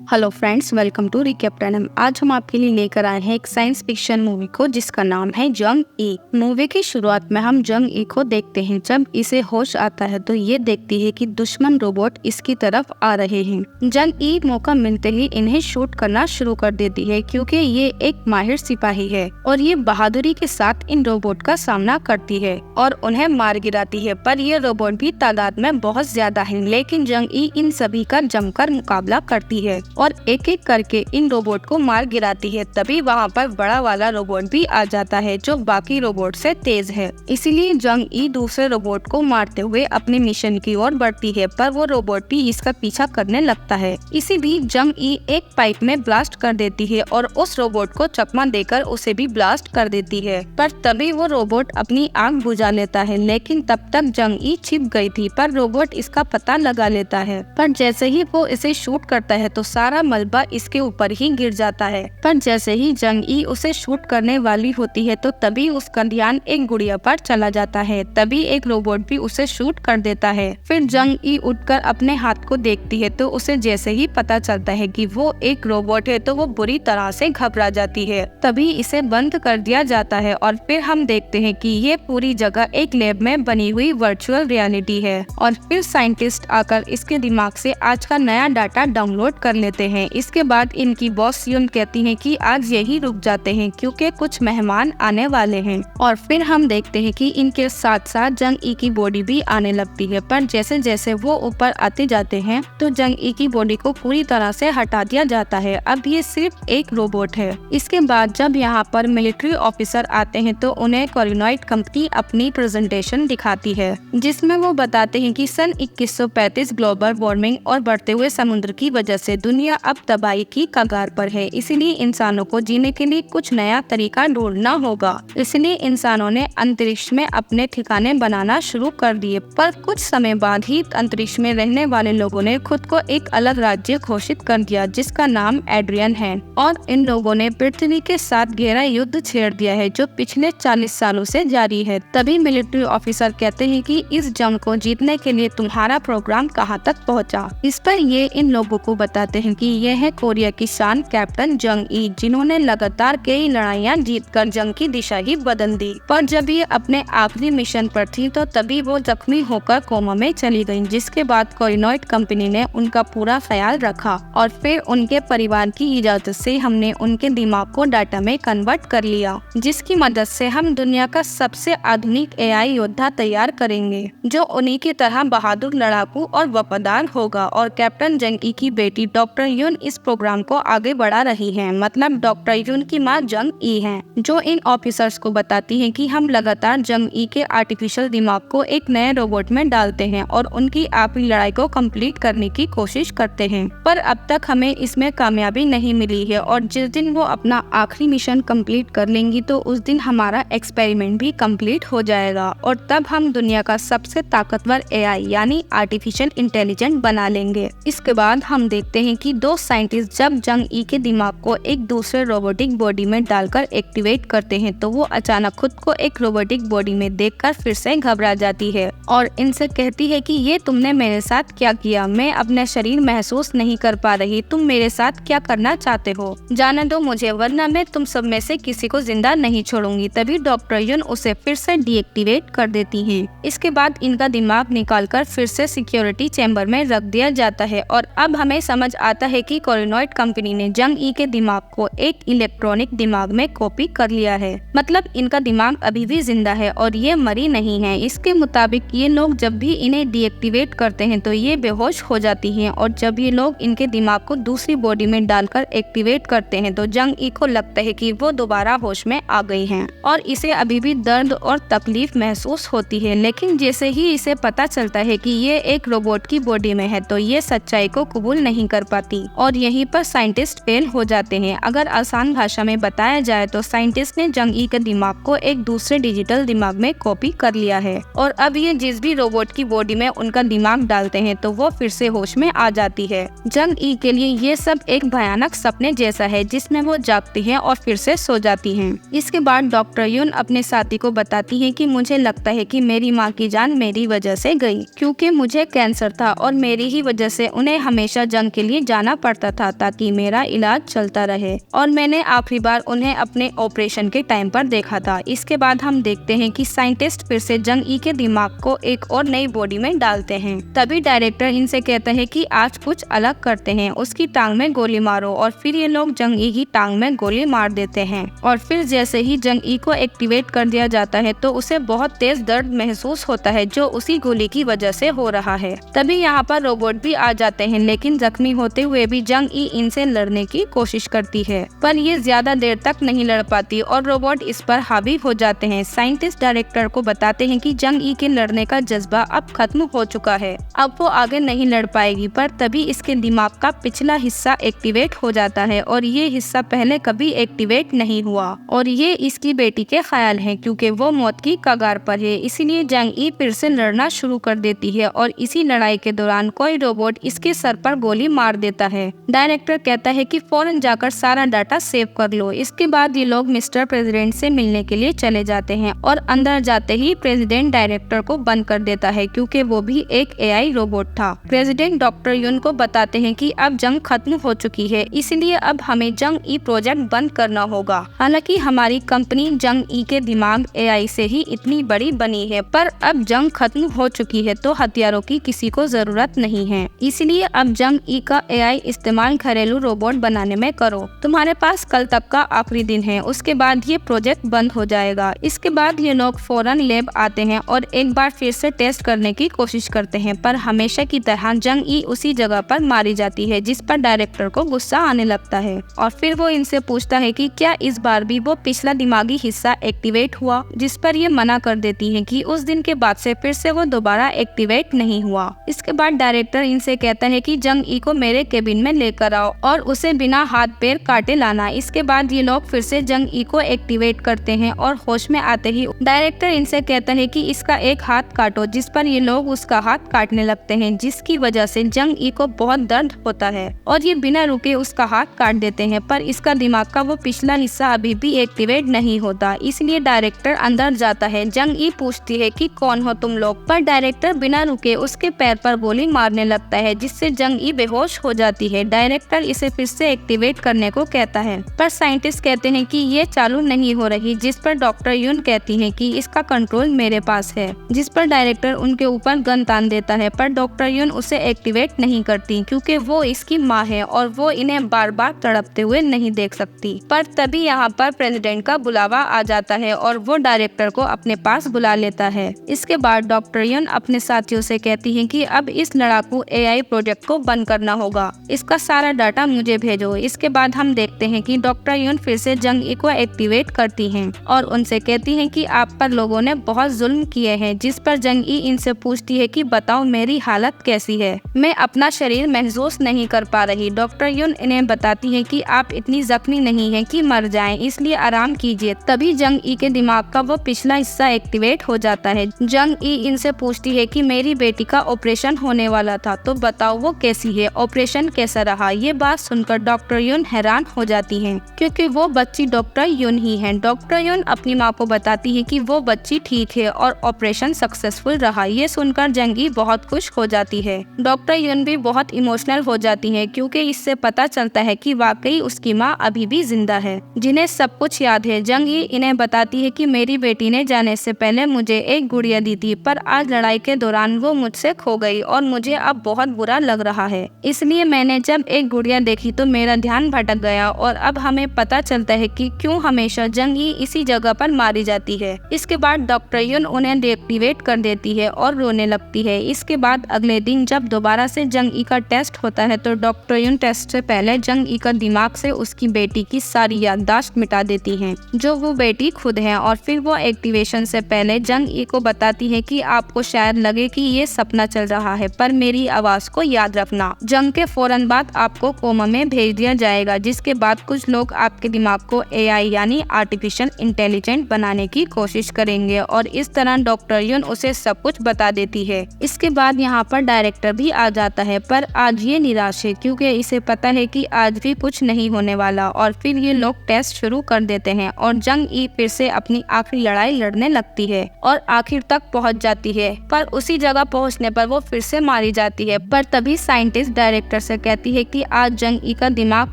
Hello friends, welcome to recap time. आज हम आपके लिए लेकर आए हैं एक साइंस फिक्शन मूवी को जिसका नाम है जंग ई। मूवी की शुरुआत में हम जंग ई को देखते हैं। जब इसे होश आता है तो ये देखती है कि दुश्मन रोबोट इसकी तरफ आ रहे हैं। जंग ई मौका मिलते ही इन्हें शूट करना शुरू कर देती है क्योंकि ये एक माहिर सिपाही है और ये बहादुरी के साथ इन रोबोट का सामना करती है और उन्हें मार गिराती है। पर ये रोबोट भी तादाद में बहुत ज्यादा है, लेकिन जंग ई इन सभी का जमकर मुकाबला करती है और एक एक करके इन रोबोट को मार गिराती है। तभी वहाँ पर बड़ा वाला रोबोट भी आ जाता है जो बाकी रोबोट से तेज है। इसीलिए जंग ई दूसरे रोबोट को मारते हुए अपने मिशन की ओर बढ़ती है, पर वो रोबोट भी इसका पीछा करने लगता है। इसी बीच जंग ई एक पाइप में ब्लास्ट कर देती है और उस रोबोट को चकमा देकर उसे भी ब्लास्ट कर देती है। पर तभी वो रोबोट अपनी आग बुझा लेता है, लेकिन तब तक जंग ई छिप गई थी। पर रोबोट इसका पता लगा लेता है, पर जैसे ही वो इसे शूट करता है तो सारा मलबा इसके ऊपर ही गिर जाता है। पर जैसे ही जंग ई उसे शूट करने वाली होती है तो तभी उसका ध्यान एक गुड़िया पर चला जाता है। तभी एक रोबोट भी उसे शूट कर देता है। फिर जंग ई उठकर अपने हाथ को देखती है तो उसे जैसे ही पता चलता है कि वो एक रोबोट है तो वो बुरी तरह से घबरा जाती है। तभी इसे बंद कर दिया जाता है और फिर हम देखते हैं कि ये पूरी जगह एक लैब में बनी हुई वर्चुअल रियलिटी है और फिर साइंटिस्ट आकर इसके दिमाग से आज का नया डाटा डाउनलोड कर लेते हैं। इसके बाद इनकी बॉस यून कहती है कि आज यही रुक जाते हैं क्योंकि कुछ मेहमान आने वाले हैं। और फिर हम देखते हैं कि इनके साथ साथ जंग ई की बॉडी भी आने लगती है। पर जैसे जैसे वो ऊपर आते जाते हैं तो जंग ई की बॉडी को पूरी तरह से हटा दिया जाता है। अब ये सिर्फ एक रोबोट है। इसके बाद जब यहाँ पर मिलिट्री ऑफिसर आते हैं तो उन्हें कोरिनॉइड कंपनी अपनी प्रेजेंटेशन दिखाती है, जिसमें वो बताते हैं कि सन 2135 ग्लोबल वार्मिंग और बढ़ते हुए समुद्र की वजह से दुनिया अब तबाही की कगार पर है। इसलिए इंसानों को जीने के लिए कुछ नया तरीका ढूंढना होगा। इसलिए इंसानों ने अंतरिक्ष में अपने ठिकाने बनाना शुरू कर दिए। पर कुछ समय बाद ही अंतरिक्ष में रहने वाले लोगों ने खुद को एक अलग राज्य घोषित कर दिया जिसका नाम एड्रियन है और इन लोगों ने पृथ्वी के साथ गहरा युद्ध छेड़ दिया है जो पिछले 40 सालों से जारी है। तभी मिलिट्री ऑफिसर कहते हैं कि इस जंग को जीतने के लिए तुम्हारा प्रोग्राम कहाँ तक पहुँचा। इस पर ये इन लोगों को बताते हैं कि यह है कोरिया की शान कैप्टन जंग ई, जिन्होंने लगातार कई लड़ाइयाँ जीतकर जंग की दिशा ही बदल दी। पर जब ये अपने आखिरी मिशन पर थी तो तभी वो जख्मी होकर कोमा में चली गयी, जिसके बाद कोरिनॉइड कंपनी ने उनका पूरा ख्याल रखा और फिर उनके परिवार की इजाजत से हमने उनके दिमाग को डाटा में कन्वर्ट कर लिया, जिसकी मदद से हम दुनिया का सबसे आधुनिक एआई योद्धा तैयार करेंगे जो उन्हीं की तरह बहादुर, लड़ाकू और वफादार होगा। और कैप्टन जंग ई की बेटी डॉक्टर यून इस प्रोग्राम को आगे बढ़ा रही हैं। मतलब डॉक्टर यून की मां जंग ई हैं, जो इन ऑफिसर्स को बताती हैं कि हम लगातार जंग ई के आर्टिफिशियल दिमाग को एक नए रोबोट में डालते हैं और उनकी आखिरी लड़ाई को कंप्लीट करने की कोशिश करते हैं। पर अब तक हमें इसमें कामयाबी नहीं मिली है और जिस दिन वो अपना आखिरी मिशन कंप्लीट कर लेंगी तो उस दिन हमारा एक्सपेरिमेंट भी कंप्लीट हो जाएगा और तब हम दुनिया का सबसे ताकतवर एआई यानी आर्टिफिशियल इंटेलिजेंस बना लेंगे। इसके बाद हम देखते हैं कि दो साइंटिस्ट जब जंग ई के दिमाग को एक दूसरे रोबोटिक बॉडी में डालकर एक्टिवेट करते हैं तो वो अचानक खुद को एक रोबोटिक बॉडी में देखकर फिर से घबरा जाती है और इनसे कहती है कि ये तुमने मेरे साथ क्या किया, मैं अपना शरीर महसूस नहीं कर पा रही, तुम मेरे साथ क्या करना चाहते हो, जाने दो मुझे वरना मैं तुम सब में से किसी को जिंदा नहीं छोड़ूंगी। तभी डॉक्टर यून उसे फिर से डीएक्टिवेट कर देती है। इसके बाद इनका दिमाग निकालकर फिर से सिक्योरिटी चैम्बर में रख दिया जाता है और अब हमें समझ आता है कि कोरिनॉइड कंपनी ने जंग ई के दिमाग को एक इलेक्ट्रॉनिक दिमाग में कॉपी कर लिया है। मतलब इनका दिमाग अभी भी जिंदा है और ये मरी नहीं है। इसके मुताबिक ये लोग जब भी इन्हें डीएक्टिवेट करते हैं तो ये बेहोश हो जाती हैं और जब ये लोग इनके दिमाग को दूसरी बॉडी में डालकर एक्टिवेट करते हैं तो जंग ई को लगता है कि वो दोबारा होश में आ गई हैं और इसे अभी भी दर्द और तकलीफ महसूस होती है। लेकिन जैसे ही इसे पता चलता है कि ये एक रोबोट की बॉडी में है तो ये सच्चाई को कबूल नहीं कर पाती और यहीं पर साइंटिस्ट फेल हो जाते हैं। अगर आसान भाषा में बताया जाए तो साइंटिस्ट ने जंग ई के दिमाग को एक दूसरे डिजिटल दिमाग में कॉपी कर लिया है और अब ये जिस भी रोबोट की बॉडी में उनका दिमाग डालते हैं तो वो फिर से होश में आ जाती है। जंग ई के लिए ये सब एक भयानक सपने जैसा है जिसमें वो जागती है और फिर से सो जाती हैं। इसके बाद डॉक्टर यून अपने साथी को बताती है कि मुझे लगता है कि मेरी माँ की जान मेरी वजह से गई क्योंकि मुझे कैंसर था और मेरी ही वजह से उन्हें हमेशा जंग के लिए जाना पड़ता था ताकि मेरा इलाज चलता रहे, और मैंने आखिरी बार उन्हें अपने ऑपरेशन के टाइम पर देखा था। इसके बाद हम देखते हैं कि साइंटिस्ट फिर से जंग ई के दिमाग को एक और नई बॉडी में डालते हैं। तभी डायरेक्टर इनसे कहता है कि आज कुछ अलग करते हैं, उसकी टांग में गोली मारो, और फिर ये लोग जंग ई की टांग में गोली मार देते हैं। और फिर जैसे ही जंग ई को एक्टिवेट कर दिया जाता है तो उसे बहुत तेज दर्द महसूस होता है जो उसी गोली की वजह से हो रहा है। तभी यहाँ पर रोबोट भी आ जाते हैं, लेकिन जख्मी होते हुए भी जंग ई इनसे लड़ने की कोशिश करती है, पर ये ज्यादा देर तक नहीं लड़ पाती और रोबोट इस पर हावी हो जाते हैं। साइंटिस्ट डायरेक्टर को बताते हैं कि जंग ई के लड़ने का जज्बा अब खत्म हो चुका है, अब वो आगे नहीं लड़ पाएगी। पर तभी इसके दिमाग का पिछला हिस्सा एक्टिवेट हो जाता है, और ये हिस्सा पहले कभी एक्टिवेट नहीं हुआ, और ये इसकी बेटी के ख्याल है क्योंकि वो मौत की कगार पर है। इसीलिए जंग ई फिर से लड़ना शुरू कर देती है, और इसी लड़ाई के दौरान कोई रोबोट इसके सर पर गोली मार देता है। डायरेक्टर कहता है कि फौरन जाकर सारा डाटा सेव कर लो। इसके बाद ये लोग मिस्टर प्रेसिडेंट से मिलने के लिए चले जाते हैं, और अंदर जाते ही प्रेसिडेंट डायरेक्टर को बंद कर देता है क्योंकि वो भी एक एआई रोबोट था। प्रेसिडेंट डॉक्टर युन को बताते हैं कि अब जंग खत्म हो चुकी है, इसलिए अब हमें जंग ई प्रोजेक्ट बंद करना होगा। हालांकि हमारी कंपनी जंग ई के दिमाग एआई से ही इतनी बड़ी बनी है, पर अब जंग खत्म हो चुकी है तो हथियारों की किसी को जरूरत नहीं है, इसलिए अब जंग ई का एआई इस्तेमाल घरेलू रोबोट बनाने में करो। तुम्हारे पास कल तक का आखिरी दिन है, उसके बाद ये प्रोजेक्ट बंद हो जाएगा। इसके बाद ये लोग फौरन लैब आते हैं और एक बार फिर से टेस्ट करने की कोशिश करते हैं, पर हमेशा की तरह जंग ई उसी जगह पर मारी जाती है, जिस पर डायरेक्टर को गुस्सा आने लगता है। और फिर वो इनसे पूछता है कि क्या इस बार भी वो पिछला दिमागी हिस्सा एक्टिवेट हुआ, जिस पर ये मना कर देती है कि उस दिन के बाद से फिर से वो दोबारा एक्टिवेट नहीं हुआ। इसके बाद डायरेक्टर इनसे कहता है कि जंग ई को मेरे केबिन में लेकर आओ और उसे बिना हाथ पैर काटे लाना। इसके बाद ये लोग फिर से जंग ई को एक्टिवेट करते हैं, और होश में आते ही डायरेक्टर इनसे कहता है कि इसका एक हाथ काटो, जिस पर ये लोग उसका हाथ काटने लगते हैं, जिसकी वजह से जंग ई को बहुत दर्द होता है और ये बिना रुके उसका हाथ काट देते हैं। पर इसका दिमाग का वो पिछला हिस्सा अभी भी एक्टिवेट नहीं होता, इसलिए डायरेक्टर अंदर जाता है। जंग ई पूछती है कि कौन हो तुम लोग, पर डायरेक्टर बिना रुके उसके पैर पर गोली मारने लगता है, जिससे जंग ई बेहोश हो जाती है। डायरेक्टर इसे फिर से एक्टिवेट करने को कहता है, पर साइंटिस्ट कहते हैं कि ये चालू नहीं हो रही, जिस पर डॉक्टर युन कहती है कि इसका कंट्रोल मेरे पास है, जिस पर डायरेक्टर उनके ऊपर गन तान देता है। पर डॉक्टर युन उसे एक्टिवेट नहीं करती क्योंकि वो इसकी माँ है और वो इन्हें बार बार तड़पते हुए नहीं देख सकती। पर तभी यहाँ पर प्रेसिडेंट का बुलावा आ जाता है और वो डायरेक्टर को अपने पास बुला लेता है। इसके बाद डॉक्टर युन अपने साथियों से कहती है कि अब इस लड़ाकू एआई प्रोजेक्ट को बंद करना होगा, इसका सारा डाटा मुझे भेजो। इसके बाद हम देखते हैं कि डॉक्टर युन फिर से जंग ई को एक्टिवेट करती हैं और उनसे कहती हैं कि आप पर लोगों ने बहुत जुल्म किए हैं, जिस पर जंग ई इनसे पूछती है कि बताओ मेरी हालत कैसी है, मैं अपना शरीर महसूस नहीं कर पा रही। डॉक्टर युन इन्हें बताती है कि आप इतनी जख्मी नहीं हैं कि मर जाएं, इसलिए आराम कीजिए। तभी जंग ई के दिमाग का वो पिछला हिस्सा एक्टिवेट हो जाता है। जंग ई इनसे पूछती है कि मेरी बेटी का ऑपरेशन होने वाला था, तो बताओ वो कैसी है, ऑपरेशन कैसा रहा। ये बात सुनकर डॉक्टर युन हैरान हो जाती हैं क्योंकि वो बच्ची डॉक्टर युन ही है। डॉक्टर युन अपनी माँ को बताती है कि वो बच्ची ठीक है और ऑपरेशन सक्सेसफुल रहा। ये सुनकर जंग ई बहुत खुश हो जाती है। डॉक्टर युन भी बहुत इमोशनल हो जाती है क्योंकि इससे पता चलता है कि वाकई उसकी माँ अभी भी जिंदा है, जिन्हें सब कुछ याद है। जंग ई इन्हें बताती है कि मेरी बेटी ने जाने से पहले मुझे एक गुड़िया दी थी, पर आज लड़ाई के दौरान वो मुझसे खो गई और मुझे अब बहुत बुरा लग रहा है। इसलिए मैंने जब एक गुड़िया देखी तो मेरा ध्यान भटक गया और अब हमें पता चलता है कि क्यों हमेशा जंग ई इसी जगह पर मारी जाती है। इसके बाद डॉक्टर युन उन्हें डीएक्टिवेट कर देती है और रोने लगती है। इसके बाद अगले दिन जब दोबारा से जंग ई का टेस्ट होता है तो डॉक्टर युन टेस्ट से पहले जंग ई का दिमाग से उसकी बेटी की सारी याददाश्त मिटा देती हैं, जो वो बेटी खुद है। और फिर वो एक्टिवेशन से पहले जंग ई को बताती है कि आपको शायद लगे कि ये सपना चल रहा है, पर मेरी आवाज को याद रखना। जंग के फौरन बाद आपको कोमा में भेज दिया जाएगा, जिसके बाद कुछ लोग आपके दिमाग को एआई यानी आर्टिफिशियल इंटेलिजेंट बनाने की कोशिश करेंगे, और इस तरह डॉक्टर युन उसे सब कुछ बता देती है। इसके बाद यहाँ पर डायरेक्टर भी आ जाता है, पर आज ये निराश है क्योंकि इसे पता है कि आज भी कुछ नहीं होने वाला। और फिर ये लोग टेस्ट शुरू कर देते हैं और जंग ई फिर से अपनी आखिरी लड़ाई लड़ने लगती है और आखिर तक पहुंच जाती है, पर उसी जगह पहुंचने पर वो फिर से मारी जाती है। पर तभी साइंटिस्ट डायरेक्टर से कहती है कि आज जंग ई का दिमाग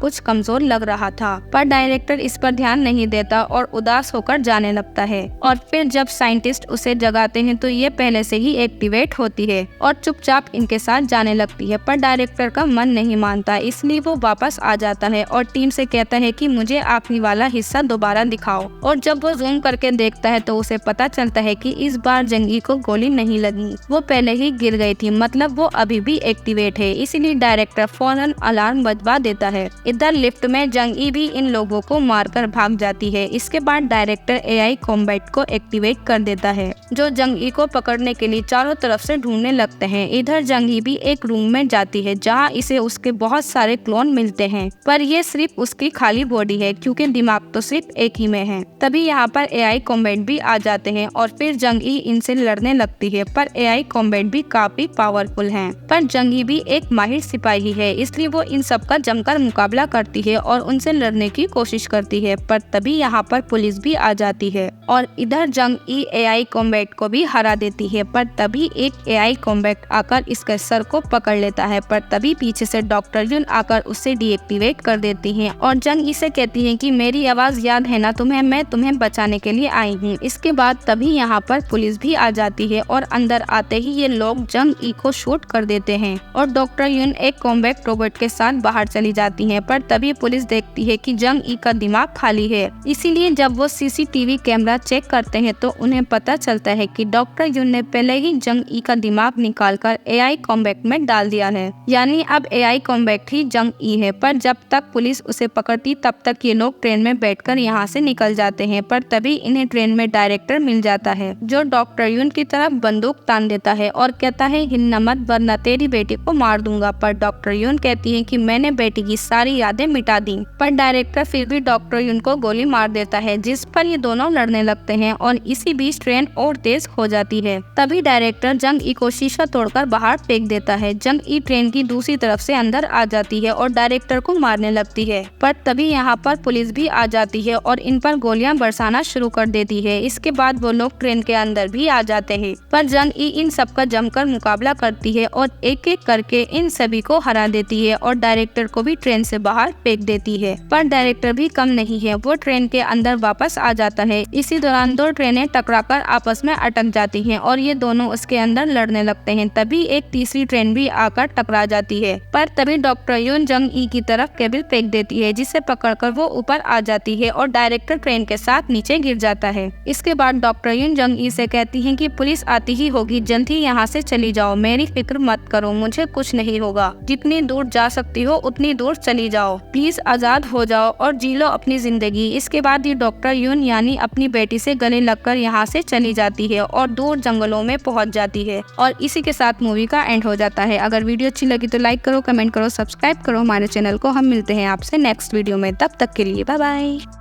कुछ कमजोर लग रहा था, पर डायरेक्टर इस पर ध्यान नहीं देता और उदास होकर जाने लगता है। और फिर जब साइंटिस्ट उसे जगाते हैं तो ये पहले से ही एक्टिवेट होती है और चुपचाप इनके साथ जाने लगती है, पर डायरेक्टर का मन नहीं मानता, इसलिए वो वापस आ जाता है और टीम से कहता है कि मुझे आखिरी वाला हिस्सा दोबारा दिखाओ। और जब वो जूम करके देखता है तो उसे पता चलता है कि इस बार जंगी को गोली नहीं लगी, वो पहले ही गिर गई थी, मतलब वो अभी भी एक्टिवेट है। इसीलिए डायरेक्टर फौरन अलार्म बजवा देता है। इधर लिफ्ट में जंगी भी इन लोगों को मारकर भाग जाती है। इसके बाद डायरेक्टर AI कॉम्बैट को एक्टिवेट कर देता है, जो जंगी को पकड़ने के लिए चारों तरफ से ढूंढने लगते हैं। इधर जंगी भी एक रूम में जाती है जहां इसे उसके बहुत सारे क्लोन मिलते हैं, पर ये सिर्फ उसकी खाली बॉडी है क्योंकि दिमाग तो सिर्फ एक ही में है। तभी यहाँ पर AI कॉम्बैट भी आ जाते हैं और फिर जंगी इनसे लड़ने लगती है, पर AI कॉम्बैट भी काफी पावरफुल हैं। पर जंगी भी एक माहिर सिपाही है, इसलिए वो इन सब का जमकर मुकाबला करती है और उनसे लड़ने की कोशिश करती है। पर तभी यहाँ पर पुलिस भी आ जाती है और इधर जंगी AI कॉम्बैट को भी हरा देती है। पर तभी एक AI कॉम्बैट आकर इसके सर को पकड़ लेता है, पर तभी पीछे से डॉक्टर युन आकर उसे डीएक्टिवेट कर देती है और जंग इसे कहती है कि मेरी आवाज याद है ना तुम्हें, मैं तुम्हें बचाने के लिए आई हूँ। इसके बाद तभी यहाँ पर पुलिस भी आ जाती है और अंदर आते ही ये लोग जंग ई को शूट कर देते हैं और डॉक्टर युन एक कॉम्बैट रोबोट के साथ बाहर चली जाती है। पर तभी पुलिस देखती है कि जंग ई का दिमाग खाली है, इसीलिए जब वो CCTV कैमरा चेक करते हैं तो उन्हें पता चलता है कि डॉक्टर युन ने पहले ही जंग ई का दिमाग निकालकर AI कॉम्बैट में डाल दिया है, यानी अब AI कॉम्बैट ही जंग ई है। पर जब तक पुलिस उसे पकड़ती तब तक ये लोग ट्रेन में बैठकर यहाँ से निकल जाते हैं। पर तभी इन्हें ट्रेन में डायरेक्टर मिल जाता है, जो डॉक्टर युन की तरफ बंदूक तान देता है और कहता है हिलना मत वरना तेरी बेटी को मार दूंगा। पर डॉक्टर युन कहती है कि मैंने बेटी की सारी यादें मिटा दी, पर डायरेक्टर फिर भी डॉक्टर युन को गोली मार देता है, जिस पर ये दोनों लड़ने लगते हैं और इसी बीच ट्रेन और तेज हो जाती है। तभी डायरेक्टर जंग ई को शीशा तोड़कर बाहर फेंक देता है। जंग ई ट्रेन की दूसरी तरफ से अंदर आ जाती है और डायरेक्टर को मारने लगती है, पर तभी यहाँ पर पुलिस भी आ जाती है और इन पर गोलियां बरसाना शुरू कर देती है। इसके बाद वो लोग ट्रेन के अंदर भी आ जाते हैं, पर जंग ई इन सब का जमकर मुकाबला करती है और एक एक करके इन सभी को हरा देती है और डायरेक्टर को भी ट्रेन से बाहर फेंक देती है। पर डायरेक्टर भी कम नहीं है, वो ट्रेन के अंदर वापस आ जाता है। इसी दौरान दो ट्रेनें टकराकर आपस में अटक जाती हैं और ये दोनों उसके अंदर लड़ने लगते हैं। तभी एक तीसरी ट्रेन भी आकर टकरा जाती है, पर तभी डॉक्टर युन जंग ई की तरफ केबल फेंक देती है, जिसे पकड़कर वो ऊपर आ जाती है और डायरेक्टर ट्रेन के साथ नीचे गिर जाता है। इसके बाद डॉक्टर युन जंग ई से कहती है कि पुलिस आती ही होगी, जल्द ही यहाँ से चली जाओ, मेरी फिक्र मत करो, मुझे कुछ नहीं होगा, जितनी दूर जा सकती हो उतनी दूर चली जाओ, प्लीज आजाद हो जाओ और जी लो अपनी जिंदगी। इसके बाद ये डॉक्टर युन यानी अपनी बेटी से गले लगकर यहाँ से चली जाती है और दूर जंगलों में पहुँच जाती है और इसी के साथ मूवी का एंड हो जाता है। अगर वीडियो अच्छी लगी तो लाइक करो, कमेंट करो, सब्सक्राइब करो हमारे चैनल को। हम मिलते हैं आपसे नेक्स्ट वीडियो में, तब तक के लिए बाय बाय।